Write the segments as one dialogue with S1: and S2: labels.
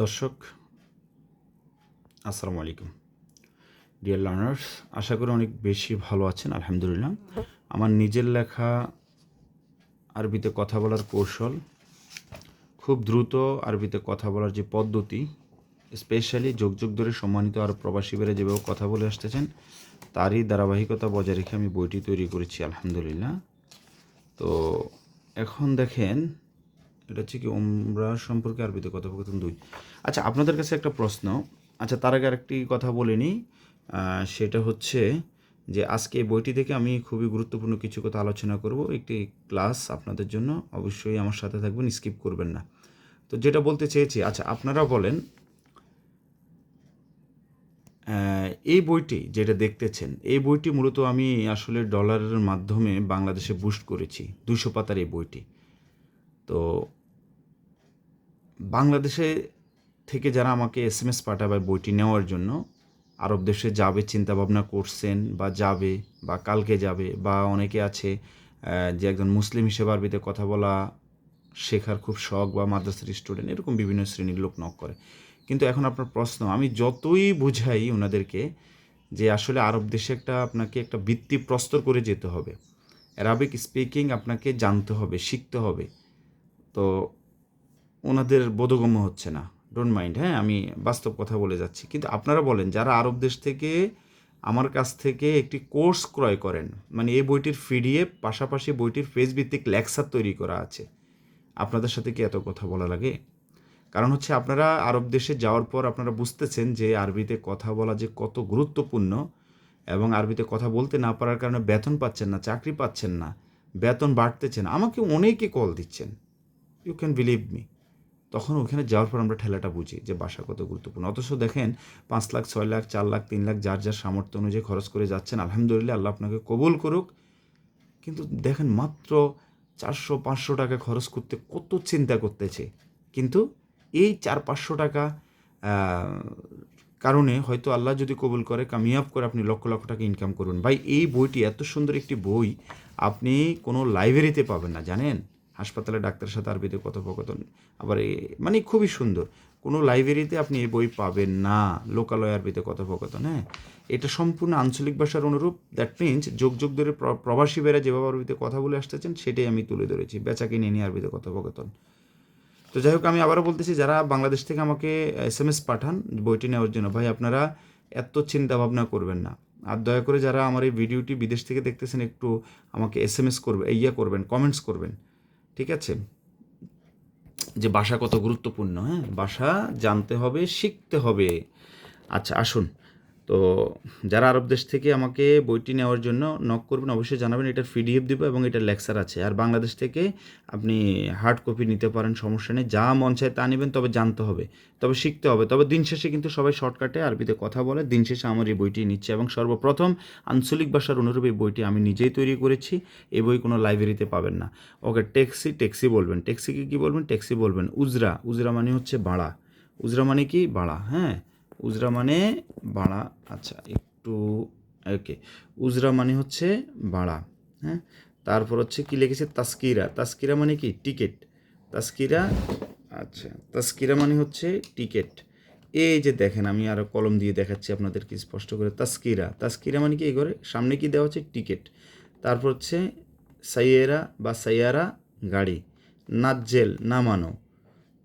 S1: দর্শক আসসালামু আলাইকুম। ডিয়ার লার্নার্স, আশা করি অনেক বেশি ভালো আছেন। আলহামদুলিল্লাহ। আমার নিজের লেখা আরবিতে কথা বলার কৌশল, খুব দ্রুত আরবিতে কথা বলার যে পদ্ধতি, স্পেশালি যুগ যুগ ধরে সম্মানিত আরব প্রবাসী বেড়ে যেভাবে কথা বলে আসতেছেন তারই ধারাবাহিকতা বজায় রেখে আমি বইটি তৈরি করেছি আলহামদুলিল্লাহ। তো এখন দেখেন, এটা হচ্ছে কি উমরা সম্পর্কে আরবিতে কথোপকথন 2। আচ্ছা, আপনাদের কাছে একটা প্রশ্ন। আচ্ছা, তার আগে আরেকটি কথা বলে নিই। সেটা হচ্ছে যে আজকে এই বইটি থেকে আমি খুবই গুরুত্বপূর্ণ কিছু কথা আলোচনা করব। একটি ক্লাস আপনাদের জন্য, অবশ্যই আমার সাথে থাকবেন, স্কিপ করবেন না। তো যেটা বলতে চেয়েছি, আচ্ছা আপনারা বলেন, এই বইটি যেটা দেখতেছেন, এই বইটি মূলত আমি আসলে ডলারের মাধ্যমে বাংলাদেশে বুস্ট করেছি। 200 পাতার এই বইটি। তো বাংলাদেশে থেকে যারা আমাকে এসএমএস পাঠাবে বইটি নেওয়ার জন্য, আরব দেশে যাবে চিন্তাভাবনা করছেন বা যাবে বা কালকে যাবে, বা অনেকে আছে যে একজন মুসলিম হিসেবে আরবিতে কথা বলা শেখার খুব শখ, বা মাদ্রাসার স্টুডেন্ট, এরকম বিভিন্ন শ্রেণীর লোক নক করে। কিন্তু এখন আপনার প্রশ্ন, আমি যতই বুঝাই ওনাদেরকে যে আসলে আরব দেশে আপনাকে একটা বৃত্তি প্রস্তর করে যেতে হবে, অ্যারাবিক স্পিকিং আপনাকে জানতে হবে, শিখতে হবে, তো ওনাদের বোধগম্য হচ্ছে না। ডোন্ট মাইন্ড, হ্যাঁ, আমি বাস্তব কথা বলে যাচ্ছি। কিন্তু আপনারা বলেন, যারা আরব দেশ থেকে আমার কাছ থেকে একটি কোর্স ক্রয় করেন, মানে এই বইটির পিডিএফ পাশাপাশি বইটির ফেসভিত্তিক লেকচার তৈরি করা আছে, আপনাদের সাথে কি এত কথা বলা লাগে? কারণ হচ্ছে আপনারা আরব দেশে যাওয়ার পর আপনারা বুঝতেছেন যে আরবিতে কথা বলা যে কত গুরুত্বপূর্ণ, এবং আরবিতে কথা বলতে না পারার কারণে বেতন পাচ্ছেন না, চাকরি পাচ্ছেন না, বেতন বাড়তেছে না। আমাকে অনেকে কল দিচ্ছেন, ইউ ক্যান বিলিভ মি। তখন ওখানে যাওয়ার পর আমরা ঠেলাটা বুঝি যে ভাষা কত গুরুত্বপূর্ণ। অথচ দেখেন, 5 লাখ, 6 লাখ, 4 লাখ, 3 লাখ, যার যার সামর্থ্য অনুযায়ী খরচ করে যাচ্ছেন। আলহামদুলিল্লাহ, আল্লাহ আপনাকে কবুল করুক। কিন্তু দেখেন, মাত্র 400-500 টাকা খরচ করতে কত চিন্তা করতেছে। কিন্তু এই 400-500 টাকা কারণে হয়তো আল্লাহ যদি কবুল করে, কামিয়াব করে, আপনি লক্ষ লক্ষ টাকা ইনকাম করবেন। ভাই, এই বইটি, এত সুন্দর একটি বই আপনি কোনো লাইব্রেরিতে পাবেন না, জানেন? হাসপাতালে ডাক্তারের সাথে আরবিতে কথোপকথন, আবার মানে খুবই সুন্দর। কোনো লাইব্রেরিতে আপনি এই বই পাবেন না, লোকালয় আরবিতে কথোপকথন। হ্যাঁ, এটা সম্পূর্ণ আঞ্চলিক ভাষার অনুরূপ। দ্যাট মিনস যুগ যুগ ধরে প্রবাসী বেড়া যেভাবে আরবিতে কথা বলে আসতেছেন, সেটাই আমি তুলে ধরেছি। বেচা কিনে নিয়ে আরবিতে কথোপকথন। তো যাই হোক, আমি আবারও বলতেছি, যারা বাংলাদেশ থেকে আমাকে এসএমএস পাঠান বইটি নেওয়ার জন্য, ভাই আপনারা এত চিন্তা ভাবনা করবেন না। আর দয়া করে যারা আমার এই ভিডিওটি বিদেশ থেকে দেখতেছেন, একটু আমাকে এসএমএস করবে, করবেন, কমেন্টস করবেন, ঠিক আছে? যে ভাষা কত গুরুত্বপূর্ণ, হ্যাঁ, ভাষা জানতে হবে, শিখতে হবে। আচ্ছা আসুন, তো যারা আরব দেশ থেকে আমাকে বইটি নেওয়ার জন্য নক করবেন, অবশ্যই জানাবেন। এটার পিডিএফ দিব এবং এটার লেকচার আছে। আর বাংলাদেশ থেকে আপনি হার্ড কপি নিতে পারেন, সমস্যা নেই। যা মন চায় তা নেবেন, তবে জানতে হবে, তবে শিখতে হবে। তবে দিন শেষে কিন্তু সবাই শর্টকাটে আরবিতে কথা বলে। দিন শেষে আমার এই বইটি নিচ্ছে, এবং সর্বপ্রথম আঞ্চলিক ভাষার অনুরূপ এই বইটি আমি নিজেই তৈরি করেছি। এই বই কোনো লাইব্রেরিতে পাবেন না। ওকে, ট্যাক্সি বলবেন। ট্যাক্সিকে কী বলবেন? ট্যাক্সি বলবেন। উজরা, উজরা মানে হচ্ছে ভাড়া। উজরা মানে কি? ভাড়া। হ্যাঁ, উজরা মানে ভাড়া। আচ্ছা, একটু ওকে, উজরা মানে হচ্ছে ভাড়া। হ্যাঁ, তারপর হচ্ছে কি লিখেছে? তাস্কিরা। তাস্কিরা মানে কি? টিকিট। তাস্কিরা। আচ্ছা, তাস্কিরা মানে হচ্ছে টিকিট। এই যে দেখেন, আমি আরও কলম দিয়ে দেখাচ্ছি আপনাদেরকে স্পষ্ট করে। তাস্কিরা, তাস্কিরা মানে কি? এই করে সামনে কি দেওয়া হচ্ছে? টিকিট। তারপর হচ্ছে সাইয়েরা বা সাইয়ারা, গাড়ি। নাজ্জেল, নামানো।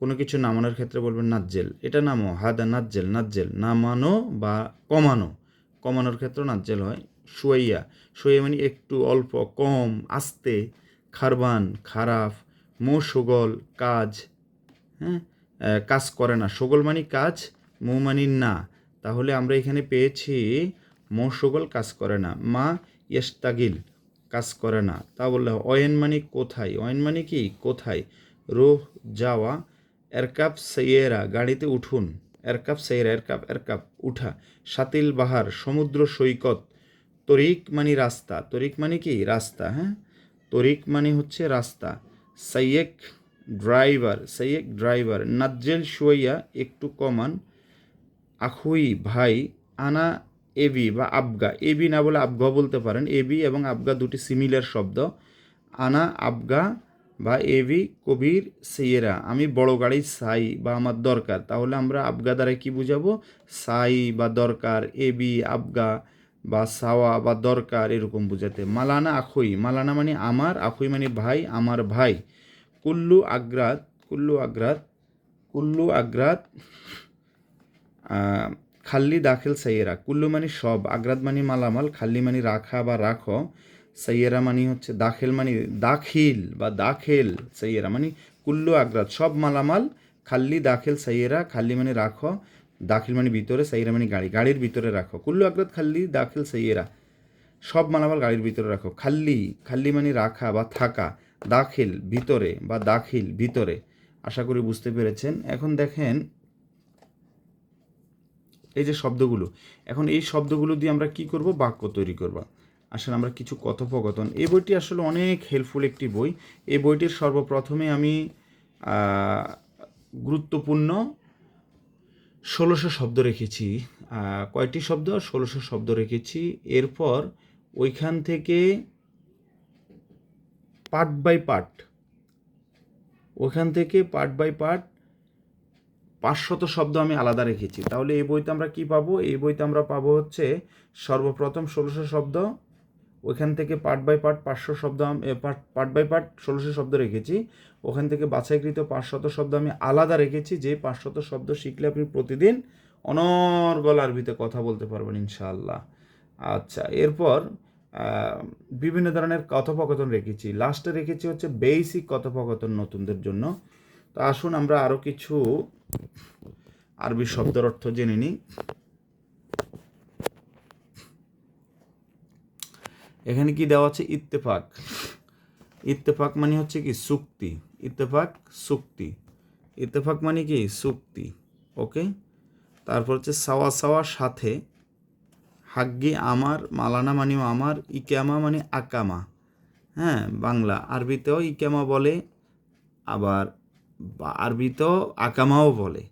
S1: কোনো কিছু নামানোর ক্ষেত্রে বলবেন নাজ্জেল, এটা নামো, হাদা নাজ্জেল, নাজ্জেল নামানো বা কমানো। কমানোর ক্ষেত্রেও নাজ্জেল হয়। শুয়াইয়া, শুয়াইয়া মানে একটু, অল্প, কম, আস্তে। খারবান, খারাপ। মোশগল, কাজ। হ্যাঁ, কাজ করে না। সগল মানে কাজ, মৌ মানে না। তাহলে আমরা এখানে পেয়েছি মোশগল, কাজ করে না। মা ইয়েস্তাগিল, কাজ করে না। তা বললে অয়েন মানে কোথায়? অয়েন মানে কি? কোথায়? রোহ, যাওয়া। এরকাব সাইয়েরা, গাড়িতে উঠুন। এরকাব সাইয়েরা, এরকাব উঠা। সাতিল বাহার, সমুদ্র সৈকত। তরিক মানে রাস্তা। তরিক মানে কি? রাস্তা। হ্যাঁ, তরিক মানে হচ্ছে রাস্তা। সাইয়েক, ড্রাইভার। সাইয়েক, ড্রাইভার। নাজ্জেল শুয়াইয়া, একটু কমান। আখুই, ভাই। আনা, এবি বা আবগা। এবি না বলে আবগা বলতে পারেন। এবি এবং আবগা দুটি সিমিলার শব্দ। আনা, আবগা, বা এবি কবির সেইয়েরা, আমি বড় গাড়ি চাই বা আমার দরকার, তাহলে আমরা আবগা দ্বারা কি বুঝাবো? চাই বা দরকার, এবি আবগা বা চাওয়া বা দরকার এরকম বুঝাতে। মালানা আখই, মালানা মানে আমার, আখই মানে ভাই, আমার ভাই। কুল্লু আগ্রাত, কুল্লু আগ্রাত, কুল্লু আগ্রাত খাল্লি দাখিল সাইয়েরা। কুল্লু মানে সব, আগ্রাত মানে মালামাল, খাল্লি মানে রাখা বা রাখো, সাইয়েরা মানে হচ্ছে দাখিল মানে দাখিল বা দাখেল, সাইয়েরা মানে কুল্লু আগ্রাত সব মালামাল, খাল্লি দাখিল সাইয়েরা, খাল্লি মানে রাখো, দাখিল মানে ভিতরে, সাইয়েরা মানে গাড়ি, গাড়ির ভিতরে রাখো। কুল্লু আগ্রাত খাল্লি দাখিল সাইয়েরা, সব মালামাল গাড়ির ভিতরে রাখো। খাল্লি, খাল্লি মানে রাখা বা থাকা, দাখিল ভিতরে বা দাখিল ভিতরে। আশা করি বুঝতে পেরেছেন। এখন দেখেন এই যে শব্দগুলো, এখন এই শব্দগুলো দিয়ে আমরা কি করব? বাক্য তৈরি করব। আসলে আমরা কিছু কথোপকথন, এই বইটি আসলে অনেক হেল্পফুল একটি বই। এই বইটির সর্বপ্রথমে আমি গুরুত্বপূর্ণ 1600 শব্দ রেখেছি। কয়টি শব্দ? 1600 শব্দ রেখেছি। এরপর ওইখান থেকে পার্ট বাই পার্ট, ওইখান থেকে পার্ট বাই পার্ট 500 শব্দ আমি আলাদা রেখেছি। তাহলে এই বইতে আমরা কি পাবো? এই বইতে আমরা পাবো হচ্ছে সর্বপ্রথম 1600 শব্দ, ওইখান থেকে পার্ট বাই পার্ট 500 শব্দ, পার্ট বাই পার্ট 1600 শব্দ রেখেছি। ওখান থেকে বাছাইকৃত 500 শব্দ আমি আলাদা রেখেছি, যে 500 শব্দ শিখলে আপনি প্রতিদিন অনর্গল আরবিতে কথা বলতে পারবেন ইনশাআল্লাহ। আচ্ছা, এরপর বিভিন্ন ধরনের কথোপকথন রেখেছি। লাস্টে রেখেছি হচ্ছে বেসিক কথোপকথন নতুনদের জন্য। তো আসুন আমরা আরও কিছু আরবি শব্দের অর্থ জেনে নিই। এখানে কি দেওয়া আছে? ইত্তেফাক। ইত্তেফাক মানে হচ্ছে কি? চুক্তি। ইত্তেফাক চুক্তি। ইত্তেফাক মানে কি? চুক্তি। ওকে। তারপর হচ্ছে সাওয়া সাওয়া সাথে, হাগ্গি আমার, মালানা মানেও আমার, ইকামা মানে আকামা। হ্যাঁ, বাংলা, আরবিতেও ইকামা বলে, আবার আরবিতেও আকামাও বলে।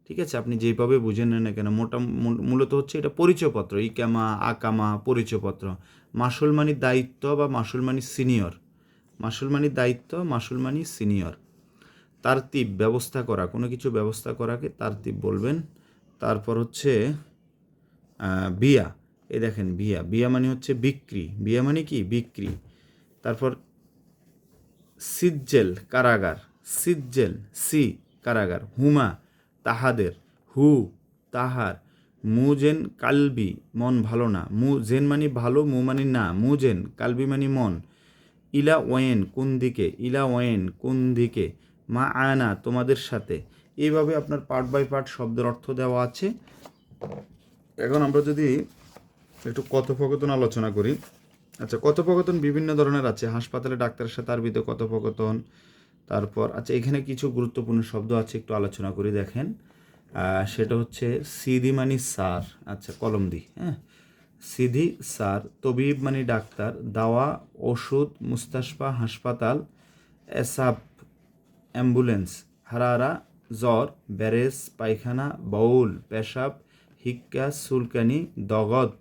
S1: ঠিক আছে, আপনি যেভাবে বুঝে নেন না কেন, মূলত হচ্ছে এটা পরিচয়পত্র। ইকামা, আকামা পরিচয়পত্র। মাসুল মানে দায়িত্ব বা মাসুল মানে সিনিয়র। মাসুল মানে দায়িত্ব, মাসুল মানে সিনিয়র। তারতিব ব্যবস্থা করা, কোনো কিছু ব্যবস্থা করাকে তারতিব বলবেন। তারপর হচ্ছে বিয়া, এ দেখেন বিয়া, বিয়া মানে হচ্ছে বিক্রি, বিয়া মানে কি? বিক্রি। তারপর সিজ্জেল কারাগার, সিজ্জেল সি কারাগার, হুমা তাহাদের, হু তাহার, মুজেন কালবি মন ভালো না, মু জেন মানে ভালো, মু মানে না, মুজেন কালবি মানে মন, ইলা ওয়েন কোন দিকে, ইলা ওয়েন কোন দিকে, মা আয়না তোমাদের সাথে। এইভাবে আপনার পার্ট বাই পার্ট শব্দের অর্থ দেওয়া আছে। এখন আমরা যদি একটু কথোপকথন আলোচনা করি। আচ্ছা, কথোপকথন বিভিন্ন ধরনের আছে। হাসপাতালে ডাক্তারের সাথে আরবিতে কথোপকথন। তারপর আচ্ছা, এখানে কিছু গুরুত্বপূর্ণ শব্দ আছে, একটু আলোচনা করি। দেখেন, সেটা হচ্ছে সিদি মানে স্যার। আচ্ছা, কলম দি, হ্যাঁ, সিদি স্যার। তবিব মানে ডাক্তার, দাওয়া ওষুধ, মুস্তাশফা হাসপাতাল, এসাব অ্যাম্বুলেন্স, হারারা জ্বর, ব্যারেজ পায়খানা, বাউল পেশাব, হিক্কা সুলকানি, দগদ।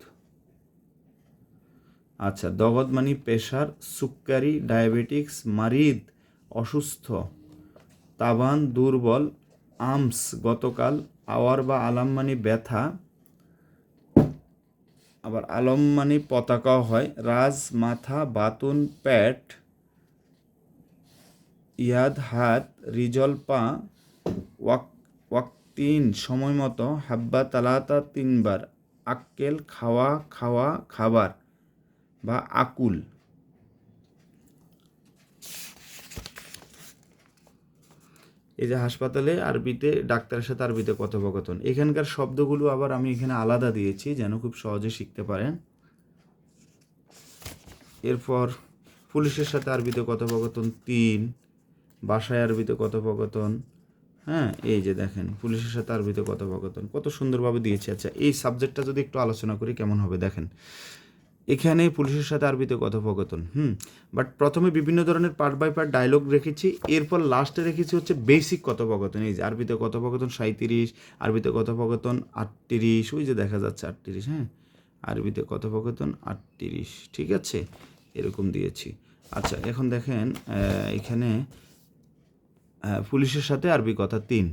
S1: আচ্ছা, দগদ মানে প্রেশার, সুক্কারি ডায়াবেটিক্স, মারিদ অসুস্থ, তাবান দুর্বল, আমস গতকাল, আওয়ার বা আলাম মানে ব্যথা, আবার আলম মানে পতাকাও হয়, রাজ মাথা, বাতুন পেট, ইয়াদ হাত, রিজল পা, ওয়াক্তিন সময় মতো, হাব্বা তালাতা 3 বার, আক্কেল খাওয়া, খাওয়া খাবার বা আকুল। এই যে হাসপাতালে আরবিতে ডাক্তারের সাথে আরবিতে কথোপকথন, এখানকার শব্দগুলো আবার আমি এখানে আলাদা দিয়েছি যেন খুব সহজে শিখতে পারেন। এরপর পুলিশের সাথে আরবিতে কথোপকথন 3, বাসায় আরবিতে কথোপকথন। হ্যাঁ, এই যে দেখেন পুলিশের সাথে আরবিতে কথোপকথন কত সুন্দরভাবে দিয়েছে। আচ্ছা, এই সাবজেক্টটা যদি একটু আলোচনা করি কেমন হবে দেখেন। এখানে পুলিশের সাথে আরবিতে কথোপকথন, বাট প্রথমে বিভিন্ন ধরনের পার্ট বাই পার্ট ডায়লগ রেখেছি, এরপর লাস্টে রেখেছি হচ্ছে বেসিক কথোপকথন। এই যে আরবিতে কথোপকথন 37, আরবিতে কথোপকথন 38, ওই যে দেখা যাচ্ছে 38, হ্যাঁ, আরবিতে কথোপকথন 38, ঠিক আছে, এরকম দিয়েছি। আচ্ছা, এখন দেখেন এখানে পুলিশের সাথে আরবি কথা 3।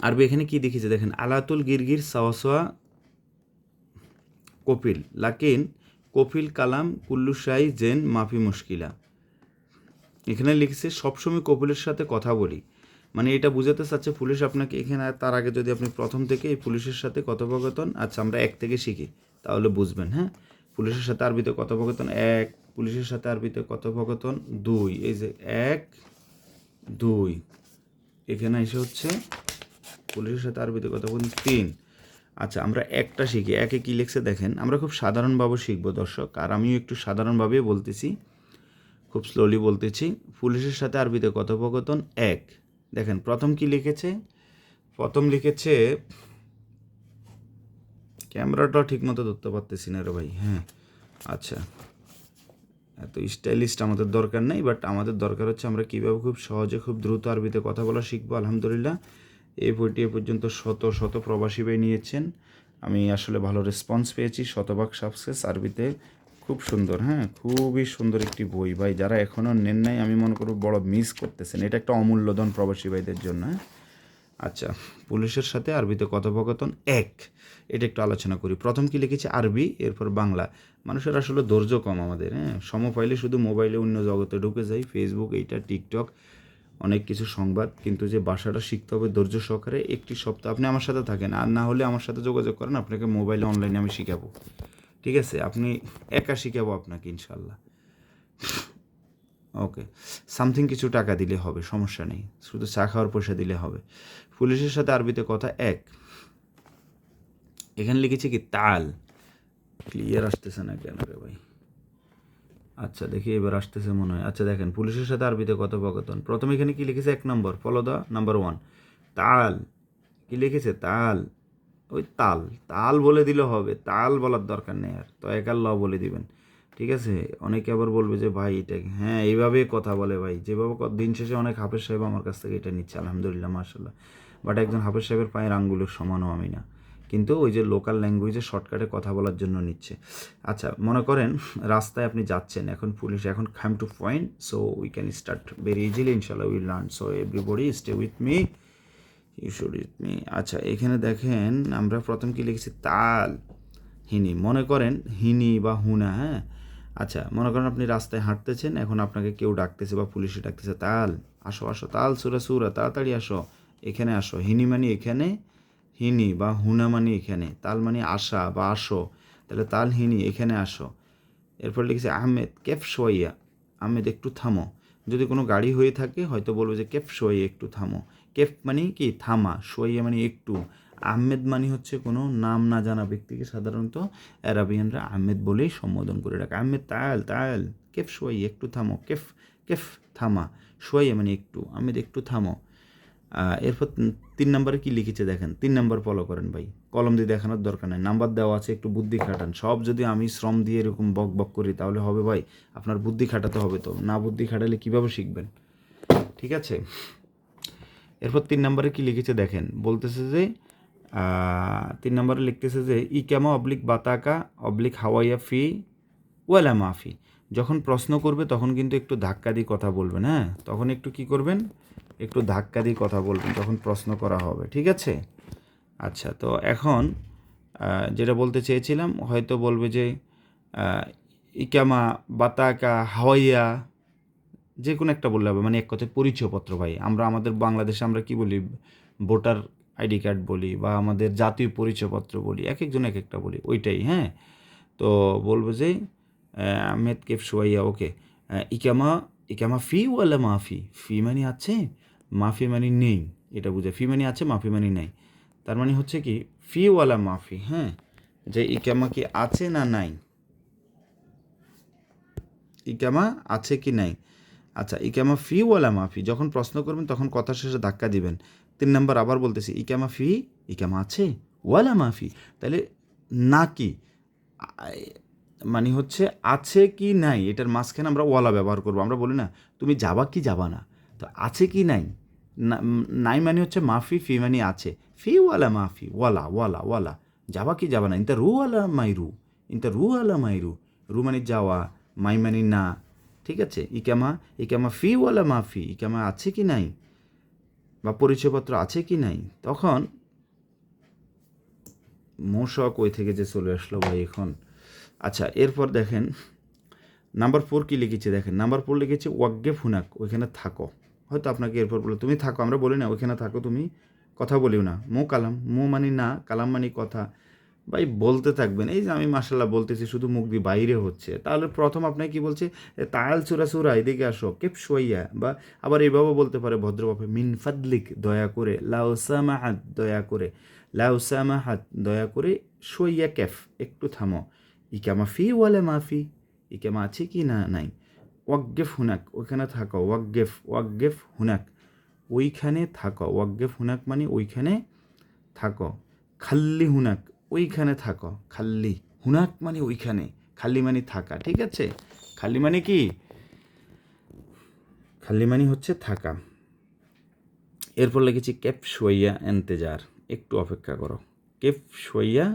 S1: আরবি এখানে কি দেখিয়েছে দেখেন, আলাতুল গিরগির সাওয়াসোয়া কপিল লাকিন কপিল কালাম কুল্লু শাই জেন মাফি মুশকিলা। এখানে লিখেছে সবসময় কপিলের সাথে কথা বলি, মানে এটা বুঝাতে চাচ্ছে পুলিশ আপনাকে এখানে, তার আগে যদি আপনি প্রথম থেকে এই পুলিশের সাথে কথোপকথন, আচ্ছা আমরা 1 থেকে শিখি তাহলে বুঝবেন। হ্যাঁ, পুলিশের সাথে আরবিতে কথোপকথন 1, পুলিশের সাথে আরবিতে কথোপকথন 2, এই যে 1 2, এখানে এসে হচ্ছে পুলিশের সাথে আরবিতে কথোপকথন 3। আচ্ছা, আমরা একটা শিখি। একে কী লিখছে দেখেন, আমরা খুব সাধারণভাবে শিখবো দর্শক, আর আমিও একটু সাধারণভাবেই বলতেছি, খুব স্লোলি বলতেছি। পুলিশের সাথে আরবিতে কথোপকথন 1, দেখেন প্রথম কি লিখেছে, প্রথম লিখেছে, ক্যামেরাটাও ঠিক মতো ধরতে পারতেছি না রে ভাই। হ্যাঁ, আচ্ছা, এত স্টাইলিস্ট আমাদের দরকার নেই, বাট আমাদের দরকার হচ্ছে আমরা কীভাবে খুব সহজে খুব দ্রুত আরবিতে কথা বলা শিখবো। আলহামদুলিল্লাহ এই বইটি এ পর্যন্ত শত শত প্রবাসী ভাই নিয়েছেন, আমি আসলে ভালো রেসপন্স পেয়েছি, শতভাগ সাকসেস আরবিতে, খুব সুন্দর। হ্যাঁ, খুবই সুন্দর একটি বই ভাই, যারা এখনও নেন নাই আমি মনে করব বড় মিস করতেছেন, এটা একটা অমূল্যধন প্রবাসী ভাইদের জন্য। হ্যাঁ, আচ্ছা, পুলিশের সাথে আরবিতে কথোপকথন 1, এটা একটু আলোচনা করি। প্রথম কি লিখেছি আরবি, এরপর বাংলা। মানুষের আসলে ধৈর্য কম আমাদের। হ্যাঁ, পাইলে শুধু মোবাইলে অন্য জগতে ঢুকে যাই, ফেসবুক, এইটা টিকটক, অনেক কিছু সংবাদ, কিন্তু যে ভাষাটা শিখতে হবে ধৈর্য সহকারে। একটি সপ্তাহ আপনি আমার সাথে থাকেন, আর না হলে আমার সাথে যোগাযোগ করেন, আপনাকে মোবাইলে অনলাইনে আমি শিখাবো। ঠিক আছে, আপনি একা শিখাবো আপনাকে ইনশাল্লাহ। ওকে, সামথিং কিছু টাকা দিলে হবে, সমস্যা নেই, শুধু চা খাওয়ার পয়সা দিলে হবে। পুলিশের সাথে আরবিতে কথা 1, এখানে লিখেছি কি তাল, ক্লিয়ার আসতেছে না কেন রে ভাই? আচ্ছা দেখি এবার আসতেছে মনে হয়। আচ্ছা দেখেন, পুলিশের সাথে আরবিতে কথোপকথন, প্রথমে এখানে কি লিখেছে 1 নম্বর, ফলো দা নাম্বার 1, তাল, কি লিখেছে তাল, ওই তাল, তাল বলে দিলে হবে, তাল বলার দরকার নেই, আর তো একার ল বলে দিবেন। ঠিক আছে, অনেকে আবার বলবে যে ভাই এটা, হ্যাঁ এইভাবে কথা বলে ভাই, যেভাবে দিন শেষে অনেক হাফেজ সাহেব আমার কাছ থেকে এটা নিচ্ছে, আলহামদুলিল্লাহ মাশাল্লাহ, বাট একজন হাফেজ সাহেবের পায়ের আঙ্গুলের সমানও আমি না, কিন্তু ওই যে লোকাল ল্যাঙ্গুয়েজে শর্টকাটে কথা বলার জন্য নিচ্ছে। আচ্ছা, মনে করেন রাস্তায় আপনি যাচ্ছেন, এখন পুলিশ, এখন come to point, so we can start very easily, ইনশাল্লাহ will learn, so everybody stay with me, you should with me. আচ্ছা, এখানে দেখেন আমরা প্রথম কি লিখেছি তাল হিনি, মনে করেন হিনি বা হুনা। হ্যাঁ, আচ্ছা মনে করেন আপনি রাস্তায় হাঁটতেছেন, এখন আপনাকে কেউ ডাকতেছে বা পুলিশে ডাকতেছে, তাল আসো আসো, তাল সুরা সুরা, তাড়াতাড়ি আসো, এখানে আসো। হিনি মানে এখানে, হিনি বা হুনা মানে এখানে, তাল মানে আসা বা আসো, তাহলে তাল হিনি, এখানে আসো। এরপর লিখেছে আহমেদ কেফ সোয়াইয়া, আহমেদ একটু থামো। যদি কোনো গাড়ি হয়ে থাকে হয়তো বলবো যে কেফ সোয়াইয়া, একটু থামো। কেফ মানে কি থামা, সোয়াইয়া মানে একটু। আহমেদ মানে হচ্ছে কোনো নাম না জানা ব্যক্তিকে সাধারণত অ্যারাবিয়ানরা আহমেদ বলেই সম্বোধন করে রাখে। আহমেদ তাল তাল, কেফ সোয়াইয়া, একটু থামো, কেফ কেফ থামা, সোয়াইয়া মানে একটু, আহমেদ একটু থামো। এরপর 3 নম্বরে কী লিখেছে দেখেন, 3 নম্বর ফলো করেন ভাই, কলম দিয়ে দেখানোর দরকার নেই, নাম্বার দেওয়া আছে, একটু বুদ্ধি খাটান। সব যদি আমি শ্রম দিয়ে এরকম বক বক করি তাহলে হবে ভাই? আপনার বুদ্ধি খাটাতে হবে, তো না বুদ্ধি খাটালে কীভাবে শিখবেন? ঠিক আছে, এরপর 3 নম্বরে কী লিখেছে দেখেন, বলতেছে যে 3 নম্বরে লিখতেছে যে ইকামা অবলিক বাতাকা অবলিক হাওয়াইয়া ফি ওয়ালা মাফি। যখন প্রশ্ন করবে তখন কিন্তু একটু ধাক্কা দিয়ে কথা বলবেন। হ্যাঁ, তখন একটু কি করবেন, একটু ধাক্কা দিয়ে কথা বলবেন যখন প্রশ্ন করা হবে। ঠিক আছে, আচ্ছা তো এখন যেটা বলতে চেয়েছিলাম, হয়তো বলবে যে ইকামা বাতাকা হাওয়াইয়া, যে কোনো একটা বললে হবে, মানে এক কথায় পরিচয়পত্র ভাই। আমরা আমাদের বাংলাদেশে আমরা কি বলি, ভোটার আইডি কার্ড বলি বা আমাদের জাতীয় পরিচয়পত্র বলি, এক একজন এক একটা বলি, ওইটাই। হ্যাঁ, তো বলবো যে আহমেদ কেফ সোয়াইয়া, ওকে, ইকামা ইকামা ফি ওয়ালা মাফি, ফি মানে আছে, মাফি মানে নেই, এটা বুঝে। ফি মানে আছে, মাফি মানে নেই, তার মানে হচ্ছে কি ফি ওয়ালা মাফি। হ্যাঁ, যে ইকামা কি আছে না নাই, ইকামা আছে কি নাই। আচ্ছা, ইকামা ফি ওয়ালা মাফি, যখন প্রশ্ন করবেন তখন কথা শেষে ধাক্কা দিবেন। 3 নম্বর আবার বলতেছি, ইকামা ফি, ইকামা আছে, ওয়ালা মাফি, তাহলে না কি মানে হচ্ছে আছে কি নাই, এটার মাঝখানে আমরা ওয়ালা ব্যবহার করবো। আমরা বলি না তুমি যাবা কি যাবা না, তো আছে কি নাই, নাই মানে হচ্ছে মাফি, ফি মানে আছে, ফি ওয়ালা মাফি, ওয়ালা ওয়ালা ওয়ালা, যাবা কি যাবা না, ইনতা রু আলা মাইরু, ইনতা রু আলা মাইরু, রু মানে যাওয়া, মাই মানে না, ঠিক আছে। ইকামা ফি ওয়ালা মাফি, ইকামা আছে কি নাই বা পরিচয়পত্র আছে কি নাই। তখন মোশক ওই থেকে যে চলে আসলো ভাই এখন। আচ্ছা, এরপর দেখেন নাম্বার 4 কী লিখেছে, দেখেন নাম্বার 4 লিখেছে ওয়াগ্গে ফুনাক, ওইখানে থাকো। হয়তো আপনাকে এরপর বলে তুমি থাকো, আমরা বলি না ওইখানে থাকো, তুমি কথা বলিও না। মো কালাম, মো মানি না, কালাম মানি কথা। ভাই বলতে থাকবেন, এই যে আমি মাশাল্লাহ বলতেছি শুধু মুখ দিয়ে বাইরে হচ্ছে, তাহলে প্রথম আপনাকে কি বলছে, তায়াল চূড়া চূড়া এদিকে আসো, কেপ শোয়াইয়া, বা আবার এইভাবে বলতে পারে ভদ্রভাবে, মিন ফাদলিক দয়া করে, লাউসামাহাত দয়া করে, লাউসামাহাত দয়া করে, শোয়াইয়া কেফ একটু থামো, ইকামা ফি ওয়ালে মাফি, ইকামা আছে কি না নাই, ওয়াগ্গেফ হুনাক ওইখানে থাকো, ওয়াগ্গেফ হুনাক ওইখানে থাকো, ওয়াগ্গেফ হুনাক মানে ওইখানে থাকো, খাল্লি হুনাক ওইখানে থাকো, খাল্লি হুনাক মানে ওইখানে, খাল্লি মানে থাকা, ঠিক আছে। খাল্লি মানে কি, খাল্লি মানে হচ্ছে থাকা। এরপর লিখেছি কেফ শোয়া এন্তেজার, একটু অপেক্ষা করো, কেফ শোয়া,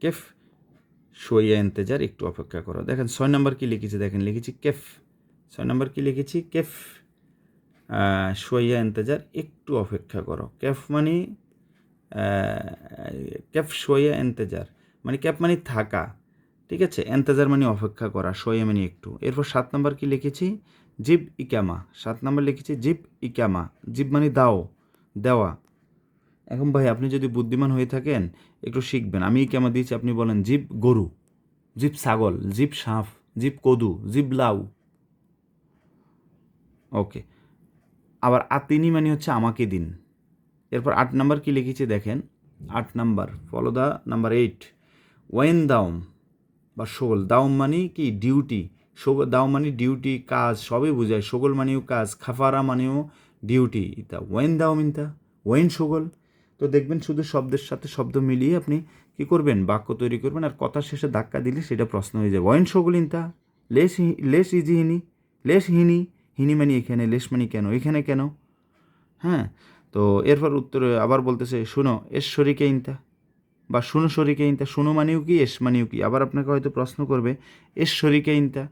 S1: কেফ শোয়া এন্তেজার, একটু অপেক্ষা করো। দেখেন 6 নম্বর কি লিখেছি, দেখেন লিখেছি কেফ, 6 নম্বর কি লিখেছি, কেফ শোয়া এন্তেজার, একটু অপেক্ষা করো। কেফ মানে ক্যাফ শোয়া এন্তেজার, মানে ক্যাফ মানে থাকা, ঠিক আছে। এন্তেজার মানে অপেক্ষা করা, শোয়া মানে একটু। এরপর 7 নম্বর কি লিখেছি, জিব ইকামা, 7 নম্বর লিখেছি জিব ইকামা, জিব মানে দাও, দেওয়া। এখন ভাই আপনি যদি বুদ্ধিমান হয়ে থাকেন একটু শিখবেন, আমি ইকামা দিয়েছি, আপনি বলেন জিব গরু, জিব ছাগল, জিব সাপ, জিব কদু, জিব লাউ, ওকে। আবার আতিনি মানে হচ্ছে আমাকে দিন। এরপর 8 নাম্বার কি লিখেছি দেখেন, 8 নাম্বার ফলো দ্য নাম্বার 8, ওয়েন দাউম বা শোগল, দাউম মানে কি ডিউটি, দাউম মানে ডিউটি কাজ সবই বোঝায়, শোগল মানেও কাজ, খাফারা মানেও ডিউটি, ইতা ওয়েন দাউম ইনতা, ওয়েন শোগল। তো দেখবেন শুধু শব্দের সাথে শব্দ মিলিয়ে আপনি কি করবেন, বাক্য তৈরি করবেন, আর কথা শেষে ধাক্কা দিলে সেটা প্রশ্ন হয়ে যাবে। ওয়েন শোগল ইনতা, লেশ ইজি হিনি, লেশ হিনি, হিনি মানে এখানে, লেশ মানে কেন, এখানে কেন, হ্যাঁ। তো এরপর উত্তরে আবার বলতেছে শুনো এস শরিকে ইনতা, বা শুনো শরিকে ইনতা, শুনো মানেও কি, এস মানেও কি। আবার আপনাকে হয়তো প্রশ্ন করবে এস শরিকে ইনতা।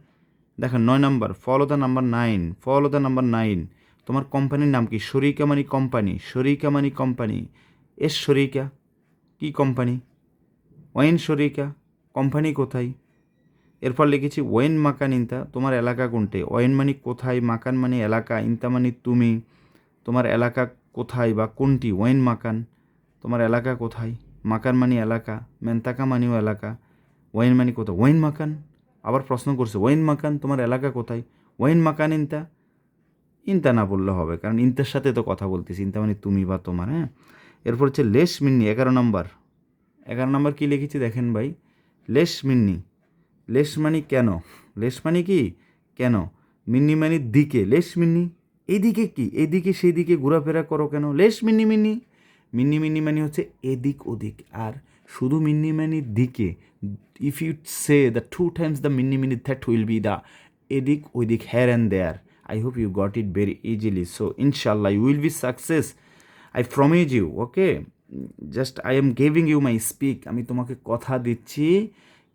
S1: দেখেন 9 number follow the number 9, follow the number 9, তোমার কোম্পানির নাম কি, শরিকা মানে কোম্পানি, শরিকা মানে কোম্পানি, এস শরিকা কি কোম্পানি, ওয়েন শরিকা কোম্পানি কোথায়। এরপর লিখেছি ওয়েন মাকান ইনতা, তোমার এলাকা কোনটে, ওয়েন মানে কোথায়, মাকান মানে এলাকা, ইনতা মানে তুমি, তোমার এলাকা কোথায় বা কোনটি, ওয়েন মাকান তোমার এলাকা কোথায়, মাকান মানে এলাকা, মেন্তাকা মানেও এলাকা, ওয়েন মানে কোথায়, ওয়েন মাকান। আবার প্রশ্ন করছে ওয়েন মাকান তোমার এলাকা কোথায়, ওয়েন মাকান ইনতা, ইনতা না বললে হবে, কারণ ইনতার সাথে তো কথা বলতেছি, ইনতা মানে তুমি বা তোমার, হ্যাঁ। এরপর হচ্ছে লেশ মিন্নি, 11 নম্বর, 11 নম্বর কী লিখেছি দেখেন ভাই, লেশ মিন্নি, লেশ মানে কেন, লেশ মানে কি কেন, মিন্নি মানে দিকে, লেশ মিন্নি এইদিকে কি, এদিকে সেদিকে ঘোরাফেরা করো কেন, লেশ মিন্নি মিন্নি, মিন্নি মিন্নি মানে হচ্ছে এদিক ওদিক, আর শুধু মিন্নি মানে দিকে। If you say the 2 times the মিন্নি মিন্নি, দ্যাট উইল বি দ্য এদিক ওইদিক, here and there. I hope you got it very easily, so ইনশাল্লাহ you will be success, I promise you, okay. Just I am giving you my speak, আমি তোমাকে কথা দিচ্ছি,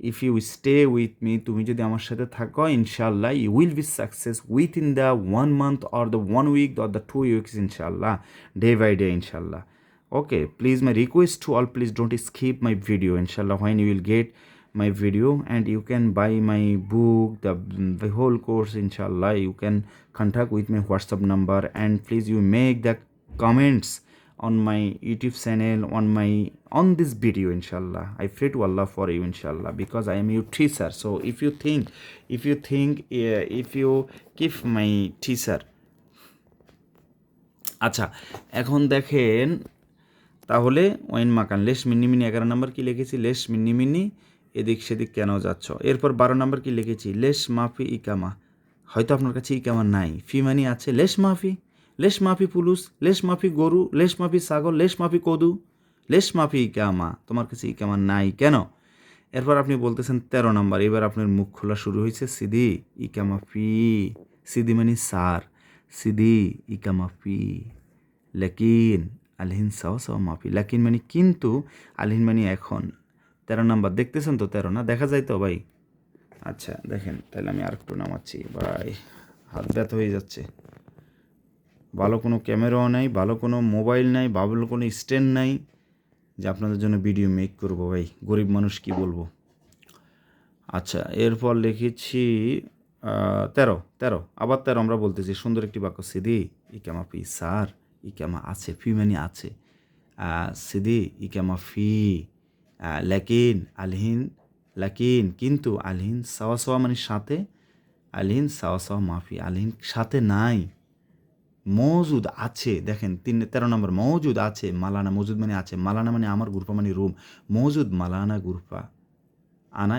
S1: if you stay with me, তুমি যদি আমার সাথে থাকো ইনশাল্লাহ you will be success within the 1 month or the 1 week or the 2 weeks, ইনশাল্লাহ, ডে বাই ডে, ইনশাল্লাহ। Okay, please, my request to all, please don't skip my video, inshallah, when you will get my video, and you can buy my book, the whole course, inshallah. You can contact with my WhatsApp number, and please you make the comments on my YouTube channel, on this video, inshallah. I pray to Allah for you, inshallah, because I am your teacher. So if you give my teacher, আচ্ছা, এখন দেখেন তাহলে when Makaan, lace Minni mini, 11 নম্বর কি লিখেছি, lace মিন্নি mini এদিক সেদিক কেন যাচ্ছ। এরপর 12 নম্বর কি লিখেছি, লেশ মাফি ইকামা, হয়তো আপনার কাছে ইকামা নাই, ফি মানি আছে, লেশ মাফি পুলুস, লেশ মাফি গরু, লেশ মাফি ছাগল, লেশ মাফি কদু, লেশ মাফি ইকামা, তোমার কাছে ইকামা নাই কেন। এরপর আপনি বলতেছেন 13 নম্বর, এবার আপনার মুখ খোলা শুরু হয়েছে, সিদি ইকামা ফি, সিদি মানে সার, সিদি ইকামা ফি, লেকিন আলহিন সাও সাও মাফি, লাকিন মানে কিন্তু, আলহিন মানে এখন, 13 নাম্বার দেখতেছেন তো? 13 না? দেখা যায় তো ভাই? আচ্ছা দেখেন, তাহলে আমি আর একটু নামাচ্ছি ভাই, হাত ব্যথা হয়ে যাচ্ছে। ভালো কোনো ক্যামেরাও নাই, ভালো কোনো মোবাইল নাই, ভালো কোনো স্ট্যান্ড নাই যে আপনাদের জন্য ভিডিও মেক করব ভাই। গরিব মানুষ কি বলবো। আচ্ছা, এরপর লিখেছি 13 আবার 13 আমরা বলতেছি সুন্দর একটি বাক্য। সিদি ইকামা ফি স্যার, ইকামা আছে, ফি মানে আছে। সিদি ইকামা ফি, লেকিন আলহিন, লেকিন কিন্তু, আলহিন সাওয়া সাওয়া মানে সাথে, আলহিন সাওয়া সাওয়া মাফি, আলহিন সাথে নাই, মজুদ আছে। দেখেন 13 নম্বর, মজুদ আছে, মালানা, মজুদ মানে আছে, মালানা মানে আমার, গুরফা মানে রুম, মজুদ মালানা গুরফা, আনা